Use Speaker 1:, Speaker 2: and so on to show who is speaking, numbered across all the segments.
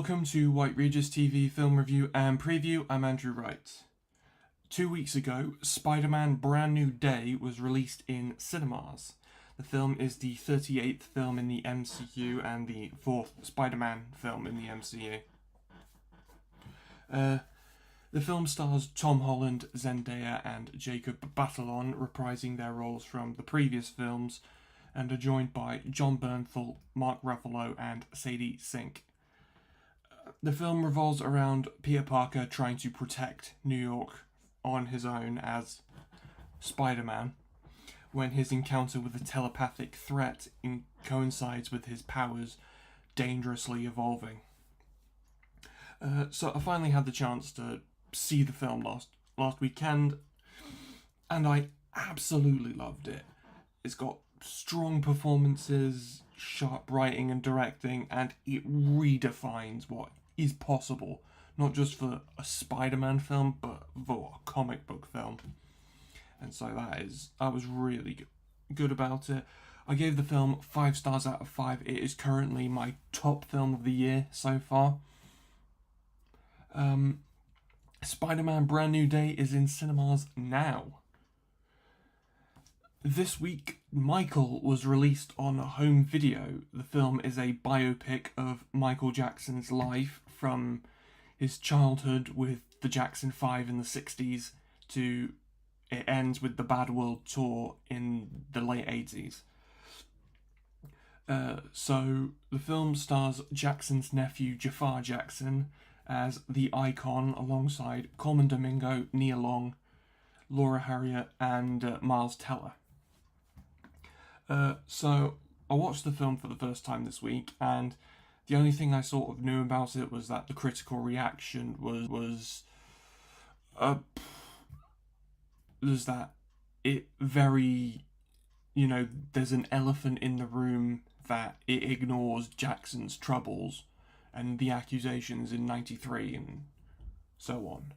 Speaker 1: Welcome to White Regis TV film review and preview. I'm Andrew Wright. 2 weeks ago, Spider-Man Brand New Day was released in cinemas. The film is the 38th film in the MCU and the 4th Spider-Man film in the MCU. The film stars Tom Holland, Zendaya and Jacob Batalon reprising their roles from the previous films and are joined by Jon Bernthal, Mark Ruffalo and Sadie Sink. The film revolves around Peter Parker trying to protect New York on his own as Spider-Man when his encounter with a telepathic threat coincides with his powers dangerously evolving. So I finally had the chance to see the film last weekend, and I absolutely loved it. It's got strong performances, sharp writing and directing, and it redefines what is possible, not just for a Spider-Man film, but for a comic book film. And so I was really good about it. I gave the film 5 stars out of 5. It is currently my top film of the year so far. Spider-Man Brand New Day is in cinemas now. This week, Michael was released on home video. The film is a biopic of Michael Jackson's life from his childhood with the Jackson 5 in the 60s to it ends with the Bad World Tour in the late 80s. So the film stars Jackson's nephew Jafar Jackson as the Icon alongside Coleman Domingo, Nia Long, Laura Harriet and Miles Teller. So I watched the film for the first time this week, and the only thing I sort of knew about it was that the critical reaction was that it very, there's an elephant in the room that it ignores Jackson's troubles and the accusations in '93 and so on.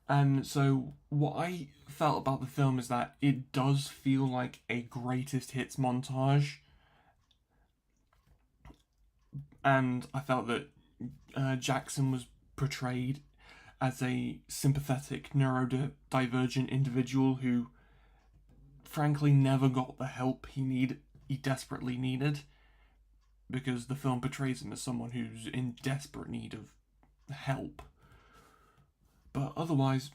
Speaker 1: And so what I felt about the film is that it does feel like a greatest hits montage. And I felt that Jackson was portrayed as a sympathetic, neurodivergent individual who frankly never got the help he desperately needed, because the film portrays him as someone who's in desperate need of help. But otherwise,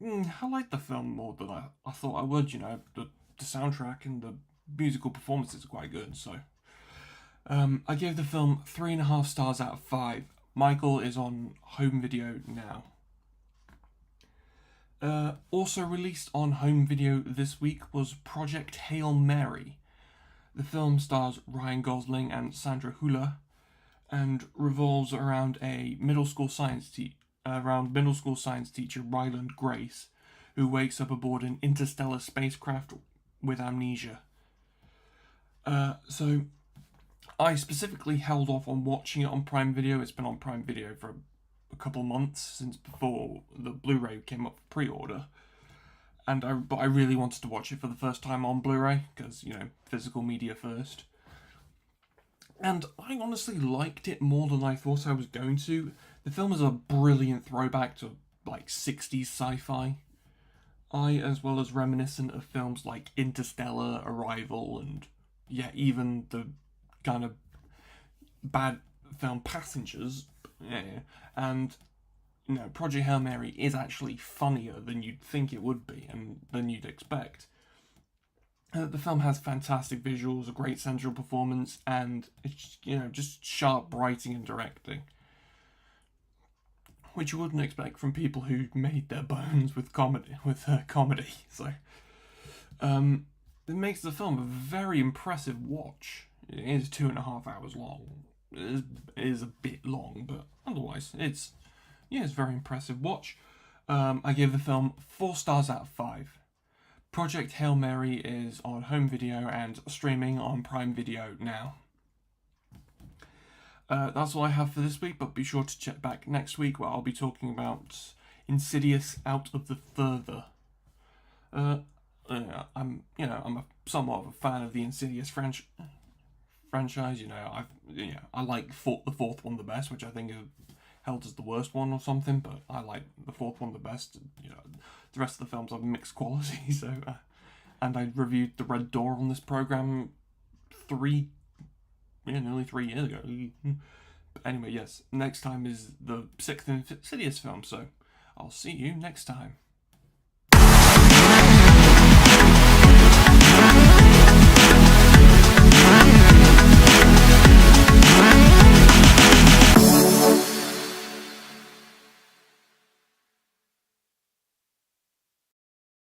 Speaker 1: I liked the film more than I thought I would. The soundtrack and the musical performances are quite good. So I gave the film 3.5 stars out of 5. Michael is on home video now. Also released on home video this week was Project Hail Mary. The film stars Ryan Gosling and Sandra Hüller and revolves around middle school science teacher Ryland Grace, who wakes up aboard an interstellar spacecraft with amnesia. So I specifically held off on watching it on Prime Video. It's been on Prime Video for a couple months since before the Blu-ray came up for pre-order. But I really wanted to watch it for the first time on Blu-ray, because, physical media first. And I honestly liked it more than I thought I was going to. The film is a brilliant throwback to, 60s sci-fi. As well as reminiscent of films like Interstellar, Arrival, and, even the kind of bad film Passengers. Yeah. And, Project Hail Mary is actually funnier than you'd think it would be, and than you'd expect. The film has fantastic visuals, a great central performance, and it's, just sharp writing and directing, which you wouldn't expect from people who made their bones with comedy. So, it makes the film a very impressive watch. It is 2.5 hours long. It is a bit long, but otherwise it's a very impressive watch. I give the film 4 stars out of 5. Project Hail Mary is on home video and streaming on Prime Video now. That's all I have for this week, but be sure to check back next week where I'll be talking about Insidious Out of the Further. I'm somewhat of a fan of the Insidious franchise, franchise. I like the fourth one the best, which I think is held as the worst one or something. But I like the fourth one the best. The rest of the films have mixed quality. So, and I reviewed The Red Door on this program nearly 3 years ago. But anyway, yes, next time is the sixth Insidious film. So, I'll see you next time.